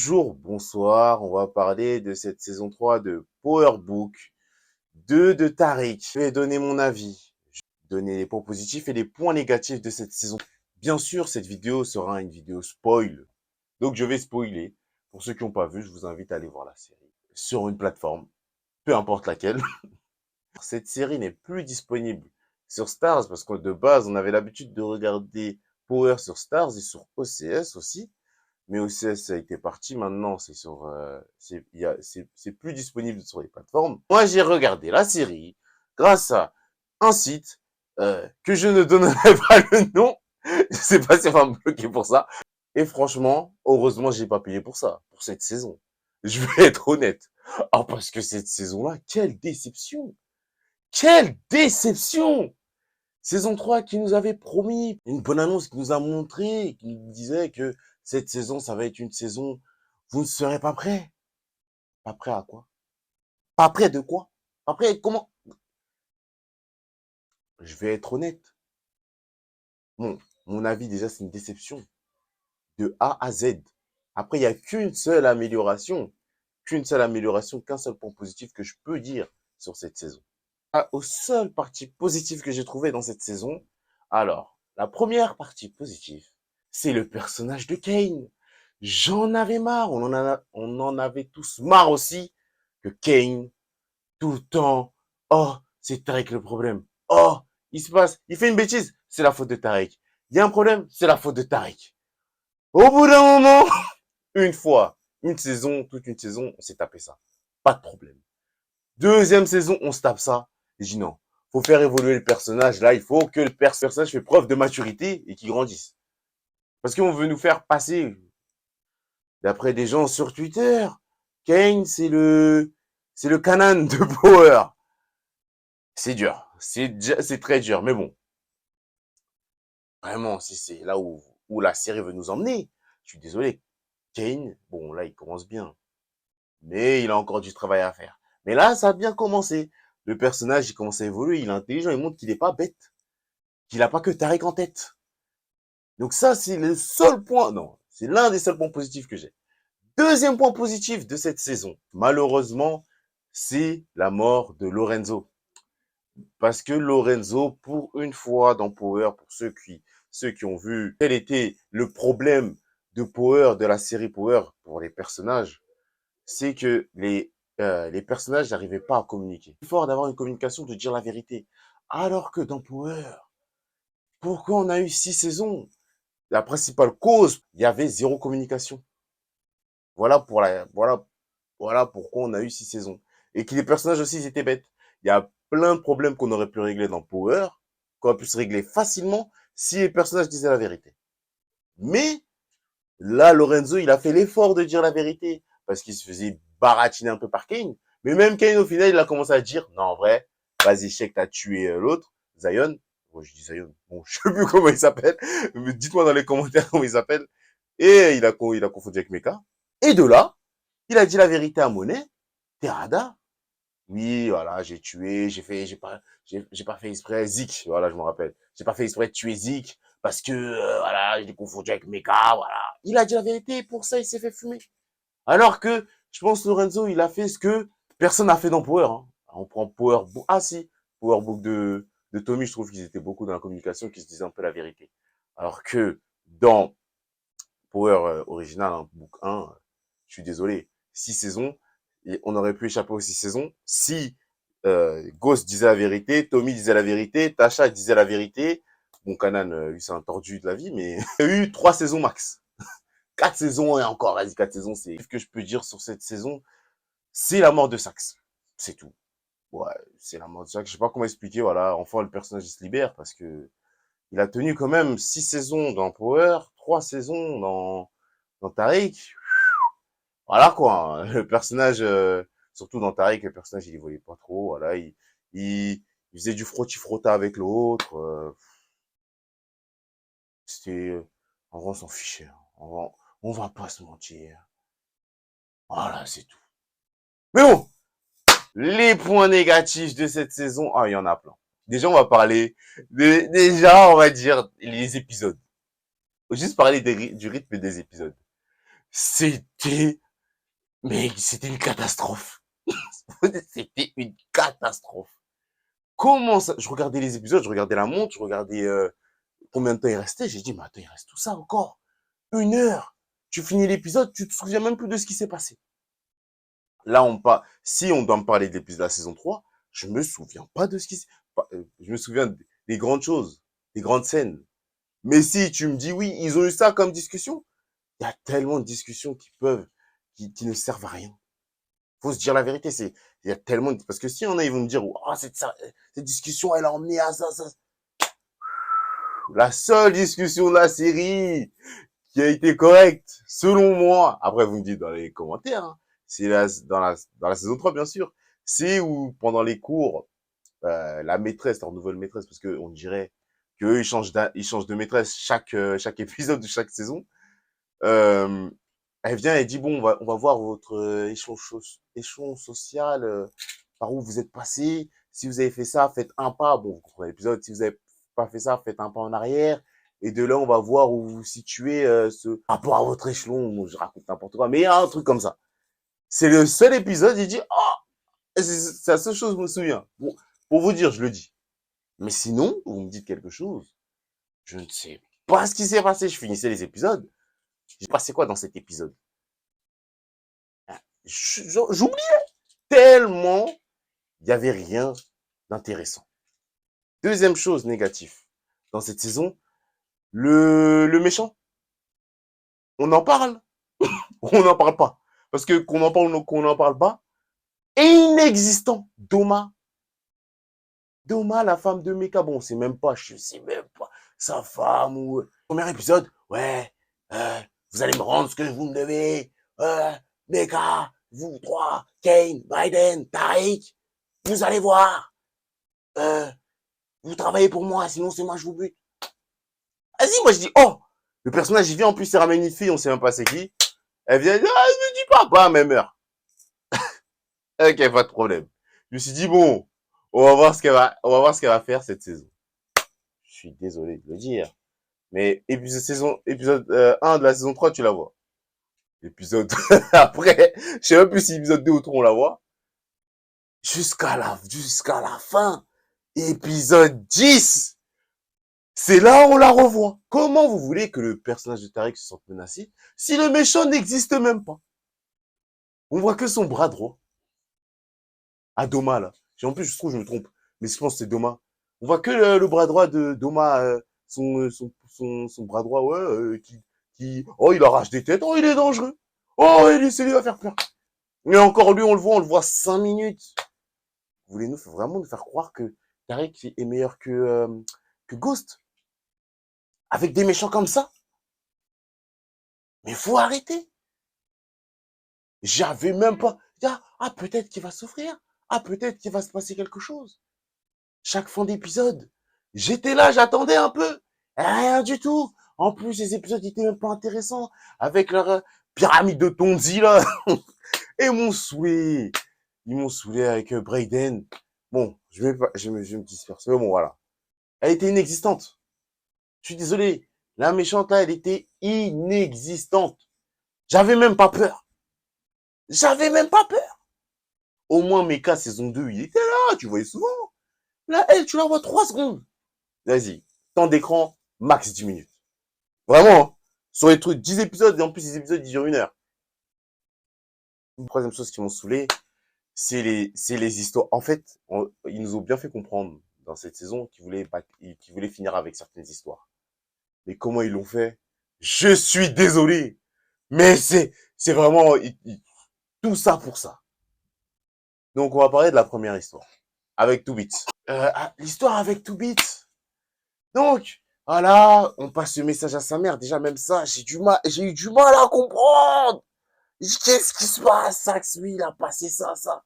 Bonjour, bonsoir, on va parler de cette saison 3 de Power Book 2 de Tariq. Je vais donner mon avis, je vais donner les points positifs et les points négatifs de cette saison. Bien sûr, cette vidéo sera une vidéo spoil, donc je vais spoiler. Pour ceux qui n'ont pas vu, je vous invite à aller voir la série sur une plateforme, peu importe laquelle. Cette série n'est plus disponible sur Stars parce que de base, on avait l'habitude de regarder Power sur Stars et sur OCS aussi. Mais OCS ça a été parti, maintenant c'est sur, c'est plus disponible sur les plateformes. Moi j'ai regardé la série grâce à un site que je ne donnerai pas le nom. Je sais pas si on va me bloquer pour ça. Et franchement, heureusement j'ai pas payé pour ça, pour cette saison. Je vais être honnête. Ah parce que cette saison-là, quelle déception! Quelle déception! Saison 3 qui nous avait promis une bonne annonce, qui nous a montré, qui nous disait que cette saison, ça va être une saison, vous ne serez pas prêts. Pas prêts à quoi? Pas prêts de quoi? Pas prêts comment? Je vais être honnête. Mon avis déjà, c'est une déception. De A à Z. Après, il n'y a qu'une seule amélioration. Qu'un seul point positif que je peux dire sur cette saison. Aux seules parties positives que j'ai trouvées dans cette saison, alors, la première partie positive, c'est le personnage de Kane. J'en avais marre, on en avait tous marre aussi que Kane, tout le temps, oh, c'est Tarek le problème. Oh, il fait une bêtise, c'est la faute de Tarek. Il y a un problème, c'est la faute de Tarek. Au bout d'un moment, une fois, une saison, toute une saison, on s'est tapé ça. Pas de problème. Deuxième saison, on se tape ça. J'ai dit non, faut faire évoluer le personnage. Là, il faut que le personnage fait preuve de maturité et qu'il grandisse. Parce qu'on veut nous faire passer, d'après des gens sur Twitter, Kane, c'est le Kanan de Power. C'est dur. C'est très dur. Mais bon, vraiment, si c'est là où la série veut nous emmener, je suis désolé. Kane, bon, là, il commence bien. Mais il a encore du travail à faire. Mais là, ça a bien commencé. Le personnage, il commence à évoluer, il est intelligent, il montre qu'il n'est pas bête. Qu'il n'a pas que Tariq en tête. Donc ça, c'est le seul point, non, c'est l'un des seuls points positifs que j'ai. Deuxième point positif de cette saison, malheureusement, c'est la mort de Lorenzo. Parce que Lorenzo, pour une fois dans Power, pour ceux qui ont vu quel était le problème de Power, de la série Power pour les personnages, c'est que les personnages n'arrivaient pas à communiquer. C'est fort d'avoir une communication, de dire la vérité. Alors que dans Power, pourquoi on a eu 6 saisons? La principale cause, il y avait zéro communication. Voilà pourquoi on a eu 6 saisons. Et que les personnages aussi, ils étaient bêtes. Il y a plein de problèmes qu'on aurait pu régler dans Power, qu'on aurait pu se régler facilement si les personnages disaient la vérité. Mais, là, Lorenzo, il a fait l'effort de dire la vérité, parce qu'il se faisait baratiner un peu par Kane. Mais même Kane, au final, il a commencé à dire, non, en vrai, vas-y, je sais que t'as tué l'autre, Zion. Bon, je dis Zion. Bon, je sais plus comment il s'appelle. Dites-moi dans les commentaires comment il s'appelle. Et il a confondu avec Mecha. Et de là, il a dit la vérité à Monet. Terada. Oui, voilà, j'ai tué, j'ai pas fait exprès. Zik, voilà, je me rappelle. J'ai pas fait exprès de tuer Zik parce que, voilà, je l'ai confondu avec Mecha, voilà. Il a dit la vérité et pour ça, il s'est fait fumer. Alors que, je pense, Lorenzo, il a fait ce que personne n'a fait dans Power, hein. On prend Power Book, ah si, Power Book de Tommy, je trouve qu'ils étaient beaucoup dans la communication, qu'ils se disaient un peu la vérité. Alors que, dans Power original, hein, Book 1, je suis désolé, 6 saisons, et on aurait pu échapper aux 6 saisons si Ghost disait la vérité, Tommy disait la vérité, Tasha disait la vérité. Bon, Kanan, lui, c'est un tordu de la vie, mais il y a eu 3 saisons max. 4 saisons et encore, vas-y, 4 saisons, c'est ce que je peux dire sur cette saison, c'est la mort de Sax. C'est tout. Ouais, c'est la mort de Sax. Je sais pas comment expliquer, voilà, enfin, le personnage il se libère parce que il a tenu quand même 6 saisons dans Power, 3 saisons dans Tariq. Voilà quoi, hein. Le personnage, surtout dans Tariq, le personnage il évoluait pas trop, voilà, il, il faisait du frotti-frotta avec l'autre, c'était, en vrai on s'en fichait, hein. On va pas se mentir. Voilà, c'est tout. Mais bon, les points négatifs de cette saison, ah, il y en a plein. Déjà, on va parler, déjà, on va dire les épisodes. Faut juste parler du rythme des épisodes. C'était, mais c'était une catastrophe. C'était une catastrophe. Comment ça? Je regardais les épisodes, je regardais la montre, je regardais combien de temps il restait. J'ai dit, mais attends, il reste tout ça encore. 1 heure. Tu finis l'épisode, tu te souviens même plus de ce qui s'est passé. Là, si on doit me parler de l'épisode de la saison 3, je me souviens pas de ce qui s'est... Je me souviens des grandes choses, des grandes scènes. Mais si tu me dis, oui, ils ont eu ça comme discussion, il y a tellement de discussions qui ne servent à rien. Faut se dire la vérité, il y a tellement parce que si on a, ils vont me dire, oh, cette discussion, elle a emmené à ça, ça. La seule discussion de la série qui a été correcte, selon moi, après vous me dites dans les commentaires, hein, c'est dans la saison 3, bien sûr, c'est où pendant les cours, la maîtresse, leur nouvelle maîtresse, parce que on dirait qu'eux, ils changent de maîtresse chaque épisode de chaque saison. Euh, Elle vient et dit, bon, on va voir votre échelon social, par où vous êtes passé. Si vous avez fait ça, faites un pas. Bon, vous comprenez l'épisode. Si vous avez pas fait ça, faites un pas en arrière. Et de là, on va voir où vous vous situez par rapport à votre échelon. Bon, je raconte n'importe quoi, mais il y a un truc comme ça. C'est le seul épisode, il dit, oh, c'est la seule chose que je me souviens. Bon, pour vous dire, je le dis. Mais sinon, vous me dites quelque chose. Je ne sais pas ce qui s'est passé. Je finissais les épisodes. J'ai passé quoi dans cet épisode? J'oubliais tellement il n'y avait rien d'intéressant. Deuxième chose négative dans cette saison, le méchant. On en parle, on n'en parle pas. Parce que qu'on en parle ou qu'on n'en parle pas, inexistant. Doma, la femme de Mecha. Bon, c'est même pas, je sais même pas, sa femme ou... Premier épisode, ouais, vous allez me rendre ce que vous me devez. Mecha, vous trois, Kane, Biden, Tariq, vous allez voir. Vous travaillez pour moi, sinon c'est moi je vous bute. Vas-y, moi je dis, oh, le personnage il vient, en plus il ramène une fille, on sait même pas c'est qui. Elle vient, ah, ne dis pas, bah, même heure. Ok, pas de problème. Je me suis dit, bon, on va voir ce qu'elle va faire cette saison. Je suis désolé de le dire. Mais épisode 1 de la saison 3, tu la vois. Épisode, après, je sais même plus si épisode 2 ou 3 on la voit. Jusqu'à la fin. Épisode 10. C'est là où on la revoit. Comment vous voulez que le personnage de Tariq se sente menacé si le méchant n'existe même pas? On voit que son bras droit. À Doma, là. En plus, je trouve que je me trompe. Mais je pense que c'est Doma. On voit que le bras droit de Doma, son bras droit, ouais, oh, il arrache des têtes. Oh, il est dangereux. Oh, c'est lui va faire peur. Mais encore lui, on le voit 5 minutes. Vous voulez vraiment nous faire croire que Tariq est meilleur que Ghost? Avec des méchants comme ça? Mais faut arrêter. J'avais même pas... Ah, peut-être qu'il va souffrir. Ah, peut-être qu'il va se passer quelque chose. Chaque fin d'épisode, j'étais là, j'attendais un peu. Rien du tout. En plus, les épisodes étaient même pas intéressants. Avec leur pyramide de Tonzi, là. Et mon souhait. Ils m'ont saoulé avec Brayden. Bon, je me disperse. Mais bon, voilà. Elle était inexistante. Je suis désolé. La méchante, là, elle était inexistante. J'avais même pas peur. J'avais même pas peur. Au moins, Mecha saison 2, il était là, tu voyais souvent. Là, elle, tu la vois 3 secondes. Vas-y. Temps d'écran, max 10 minutes. Vraiment, hein. Sur les trucs, 10 épisodes, et en plus, les épisodes, ils durent 1 heure. Une troisième chose qui m'ont saoulé, c'est les histoires. En fait, ils nous ont bien fait comprendre dans cette saison qu'ils voulaient finir avec certaines histoires. Mais comment ils l'ont fait? Je suis désolé. Mais c'est vraiment, tout ça pour ça. Donc, on va parler de la première histoire. Avec 2 Bits. L'histoire avec 2 Bits. Donc, voilà, on passe le message à sa mère. Déjà, même ça, j'ai eu du mal à comprendre. Qu'est-ce qui se passe? Sax, lui, il a passé ça, ça.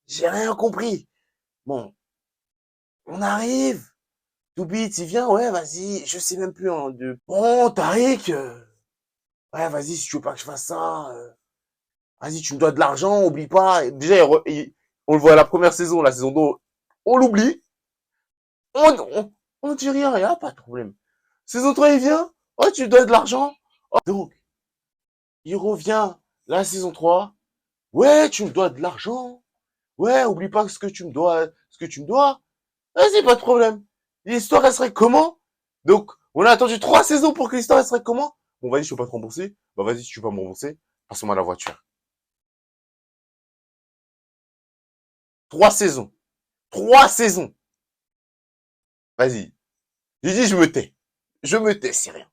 J'ai rien compris. Bon, on arrive. 2Bits, il vient, ouais, vas-y. Je sais même plus, hein, bon, Tariq, ouais, vas-y, si tu veux pas que je fasse ça, vas-y, tu me dois de l'argent, oublie pas. Déjà, on le voit à la première saison, la saison 2, on l'oublie. On dit rien, y a pas de problème. Saison 3, il vient, oh, tu dois de l'argent. Oh, donc, il revient la saison 3. Ouais, tu me dois de l'argent. Ouais, oublie pas ce que tu me dois, ce que tu me dois. Vas-y, pas de problème. L'histoire, elle serait comment? Donc, on a attendu 3 saisons pour que l'histoire, elle serait comment? Bon, vas-y, je peux pas te rembourser. Bah, vas-y, si tu peux pas me rembourser, passe-moi la voiture. 3 saisons. 3 saisons. Vas-y. J'ai dit, je me tais. Je me tais, c'est rien.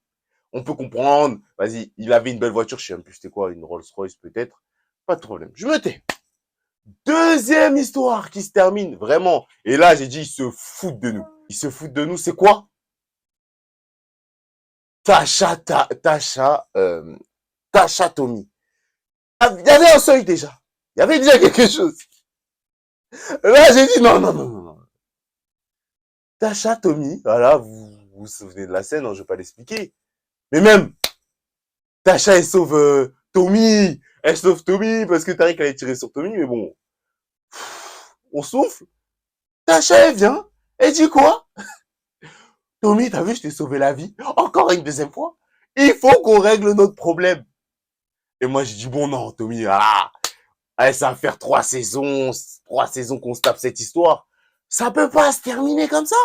On peut comprendre. Vas-y, il avait une belle voiture, je sais même plus c'était quoi, une Rolls-Royce peut-être. Pas de problème. Je me tais. Deuxième histoire qui se termine, vraiment. Et là, j'ai dit, ils se foutent de nous. Ils se foutent de nous, c'est quoi? Tasha Tommy. Il y avait un seuil déjà. Il y avait déjà quelque chose. Là, j'ai dit, non, non, non, non, non. Tasha Tommy, voilà, vous vous souvenez de la scène, hein, je vais pas l'expliquer. Mais même, Tasha, elle sauve Tommy. Elle sauve Tommy parce que Tariq allait tirer sur Tommy, mais bon. On souffle. Tasha, elle vient. Elle dit quoi? Tommy, t'as vu, je t'ai sauvé la vie. Encore une deuxième fois. Il faut qu'on règle notre problème. Et moi, j'ai dit, bon, non, Tommy, allez, ça va faire 3 saisons. 3 saisons qu'on se tape cette histoire. Ça peut pas se terminer comme ça.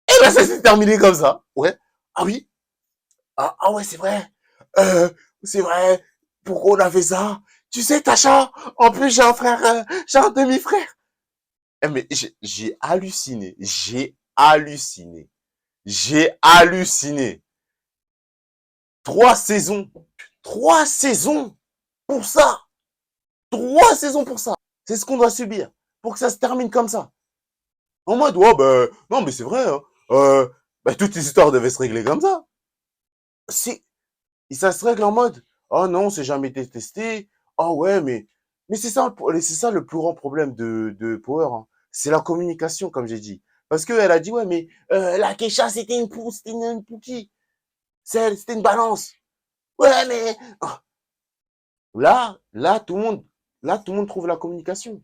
Et ben, ça s'est terminé comme ça. Ouais. Ah oui. Ah ouais, c'est vrai. C'est vrai. Pourquoi on a fait ça? Tu sais, Tasha, en plus, j'ai un frère, j'ai un demi-frère. Eh, mais j'ai halluciné. J'ai halluciné. J'ai halluciné. 3 saisons. 3 saisons pour ça. 3 saisons pour ça. C'est ce qu'on doit subir. Pour que ça se termine comme ça. En mode, ouais, ben, non, mais c'est vrai, hein. Toutes les histoires devaient se régler comme ça. C'est, et ça se règle en mode, oh non, c'est jamais été testé. Oh ouais, mais c'est ça le plus grand problème de Power, hein. C'est la communication, comme j'ai dit. Parce qu'elle a dit, ouais, mais la Keisha, c'était une Pookie. C'était une balance. Ouais, mais là, tout le monde trouve la communication.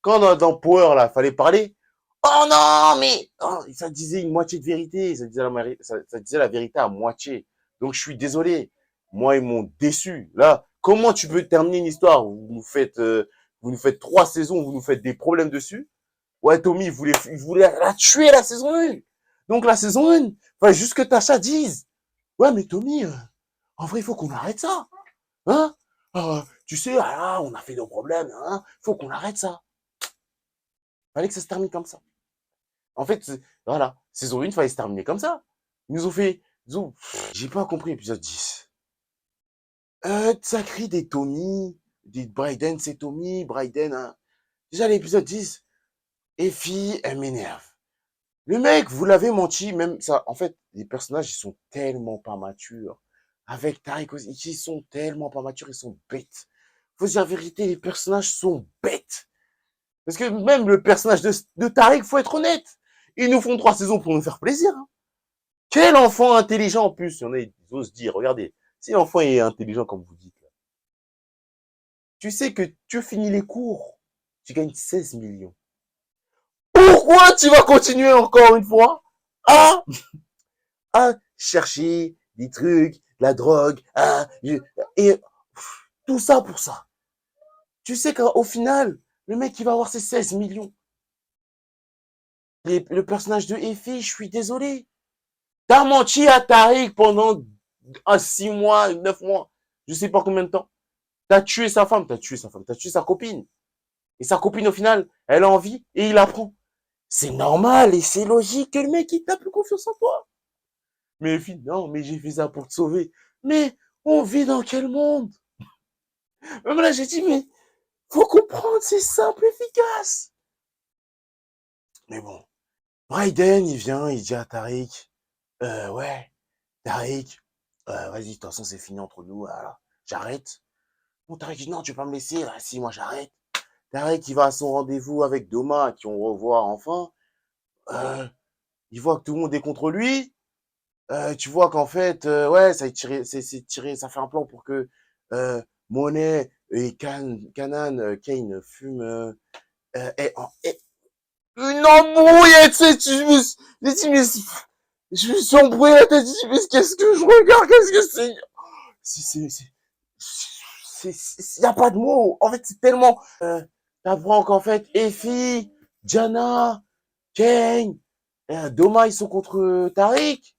Quand dans Power, là, fallait parler, oh non, mais ça disait une moitié de vérité, ça disait la vérité à moitié. Donc je suis désolé. Moi, ils m'ont déçu. Là, comment tu peux terminer une histoire? Vous nous faites 3 saisons, vous nous faites des problèmes dessus. Ouais, Tommy, il voulait la tuer la saison 1. Donc la saison 1, fallait juste que Tasha dise. Ouais, mais Tommy, en vrai, il faut qu'on arrête ça. Hein? Tu sais, on a fait nos problèmes, hein? Faut qu'on arrête ça. Fallait que ça se termine comme ça. En fait, voilà, saison 1, fallait se terminer comme ça. Ils nous ont fait, j'ai pas compris l'épisode 10. Ça crie des Tommy, des Bryden, c'est Tommy, Bryden, hein. Déjà, l'épisode 10, Effie, elle m'énerve. Le mec, vous l'avez menti, même ça, en fait, les personnages, ils sont tellement pas matures. Avec Tariq aussi, ils sont tellement pas matures, ils sont bêtes. Faut dire la vérité, les personnages sont bêtes. Parce que même le personnage de Tariq, faut être honnête. Ils nous font 3 saisons pour nous faire plaisir, hein. Quel enfant intelligent en plus, il y en a, ils osent dire, regardez, si l'enfant est intelligent comme vous dites, là, tu sais que tu finis les cours, tu gagnes 16 millions. Pourquoi tu vas continuer encore une fois à, à chercher des trucs, la drogue, et tout ça pour ça? Tu sais qu'au final, le mec, il va avoir ses 16 millions. Le personnage de Effie, je suis désolé. T'as menti à Tariq pendant 6 mois, 9 mois, je sais pas combien de temps. T'as tué sa femme, t'as tué sa femme, t'as tué sa copine. Et sa copine, au final, elle a envie et il apprend. C'est normal et c'est logique que le mec, il t'a plus confiance en toi. Mais non, mais j'ai fait ça pour te sauver. Mais on vit dans quel monde? Même là, j'ai dit, mais faut comprendre, c'est simple, efficace. Mais bon, Bryden, il vient, il dit à Tariq, ouais, Tariq, vas-y, de toute façon, c'est fini entre nous, voilà, j'arrête. Bon, Tariq dit, non, tu vas pas me laisser, là, si, moi, j'arrête. Tariq, il va à son rendez-vous avec Doma, qui on revoit enfin. Il voit que tout le monde est contre lui. Tu vois qu'en fait, ouais, c'est tiré, ça fait un plan pour que Monet et Kanan, Kane fument une embrouille, tu sais, j'ai dit, mais je me suis embrouillé la tête, j'ai dit, mais qu'est-ce que je regarde, qu'est-ce que c'est? Il n'y a pas de mots. En fait, c'est tellement... t'apprends qu'en fait, Effie, Diana, Kane, Doma, ils sont contre Tariq.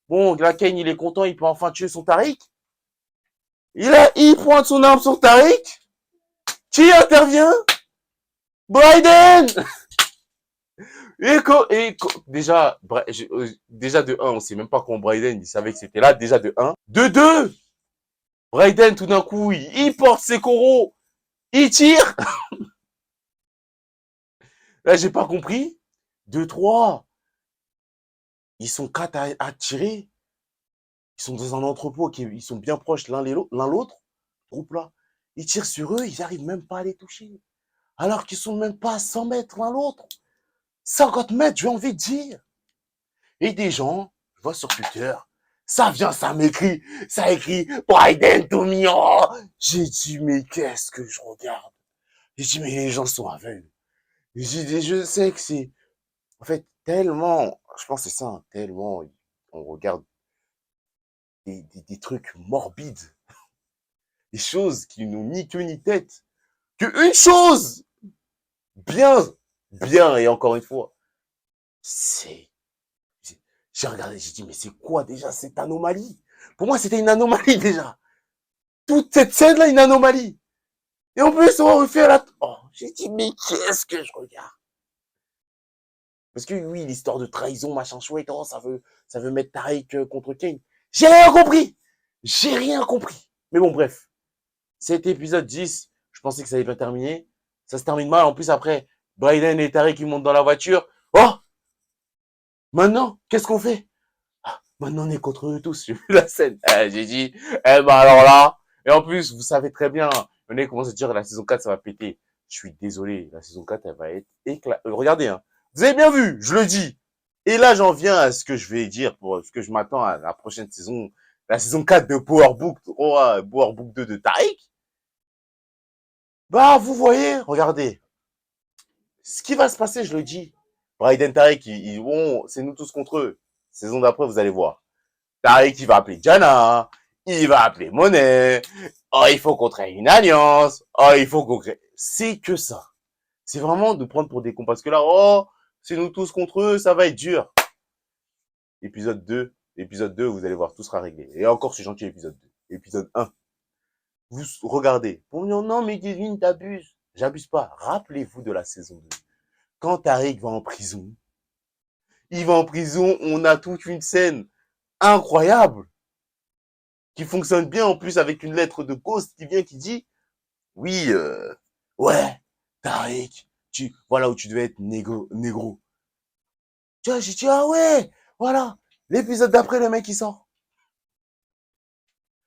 Bon, là, Kane, il est content, il peut enfin tuer son Tariq. Il pointe son arme sur Tariq. Qui intervient? Bryden. Déjà, déjà de un, on sait même pas quand Bryden, il savait que c'était là, déjà de un. De 2, Bryden, tout d'un coup, il porte ses coraux, il tire. Là, j'ai pas compris. De 3, ils sont 4 à tirer. Ils sont dans un entrepôt, ils sont bien proches l'un l'autre, groupe là. Ils tirent sur eux, ils arrivent même pas à les toucher. Alors qu'ils sont même pas à 100 mètres l'un l'autre. 50 mètres, j'ai envie de dire. Et des gens, je vois sur Twitter, ça m'écrit, ça écrit Bryden to me. Oh, j'ai dit, mais qu'est-ce que je regarde? J'ai dit, mais les gens sont aveugles. J'ai dit, je sais que c'est, en fait, tellement, je pense que c'est ça, hein, tellement, on regarde des trucs morbides, des choses qui n'ont ni queue ni tête, que une chose, bien, bien, et encore une fois, c'est, j'ai regardé, j'ai dit, mais c'est quoi déjà cette anomalie? Pour moi, c'était une anomalie déjà. Toute cette scène-là, une anomalie. Et en plus, on refait à la... Oh, j'ai dit, mais qu'est-ce que je regarde? Parce que oui, l'histoire de trahison, machin chouette, oh, ça veut mettre Tariq contre Kane. J'ai rien compris. J'ai rien compris. Mais bon, bref. Cet épisode 10, je pensais que ça allait pas terminer. Ça se termine mal. En plus, après, Bryden et Tariq, ils montent dans la voiture. Oh! Maintenant, qu'est-ce qu'on fait? Ah, maintenant, on est contre eux tous. J'ai vu la scène. J'ai dit, eh ben alors là. Et en plus, vous savez très bien, on est commencé à dire la saison 4, ça va péter. Je suis désolé, la saison 4, elle va être regardez, hein. Vous avez bien vu, je le dis. Et là, j'en viens à ce que je vais dire pour ce que je m'attends à la prochaine saison, la saison 4 de Power Book, Power Book 2 de Tariq. Bah, vous voyez, regardez. Ce qui va se passer, je le dis. Bryden Tariq, ils vont, c'est nous tous contre eux. Saison d'après, vous allez voir. Tariq, il va appeler Jana, il va appeler Monet. Oh, il faut qu'on crée une alliance. Oh, il faut qu'on crée. C'est que ça. C'est vraiment de prendre pour des cons. Parce que là, oh, c'est nous tous contre eux, ça va être dur. Épisode 2, vous allez voir, tout sera réglé. Et encore, c'est gentil, épisode 2. Épisode 1, vous regardez. Pour me dire, non, mais Kevin, t'abuses. J'abuse pas. Rappelez-vous de la saison 2. Quand Tariq va en prison, il va en prison, on a toute une scène incroyable qui fonctionne bien en plus avec une lettre de Ghost qui vient qui dit oui ouais Tariq voilà où tu devais être négro. Tu vois, j'ai dit ah ouais voilà l'épisode d'après le mec il sort.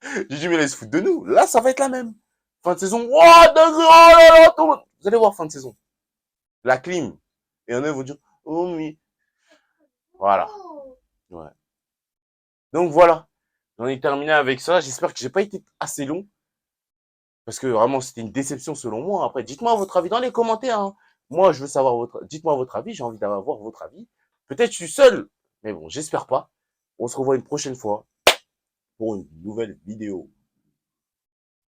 J'ai dit mais laisse foutre de nous, là ça va être la même fin de saison. Oh là là, vous allez voir fin de saison la clim et un vont dire oh oui voilà ouais. Donc voilà, j'en ai terminé avec ça. J'espère que j'ai pas été assez long. Parce que vraiment, c'était une déception selon moi. Après, dites-moi votre avis dans les commentaires, hein. Moi, je veux savoir dites-moi votre avis. J'ai envie d'avoir votre avis. Peut-être je suis seul. Mais bon, j'espère pas. On se revoit une prochaine fois pour une nouvelle vidéo.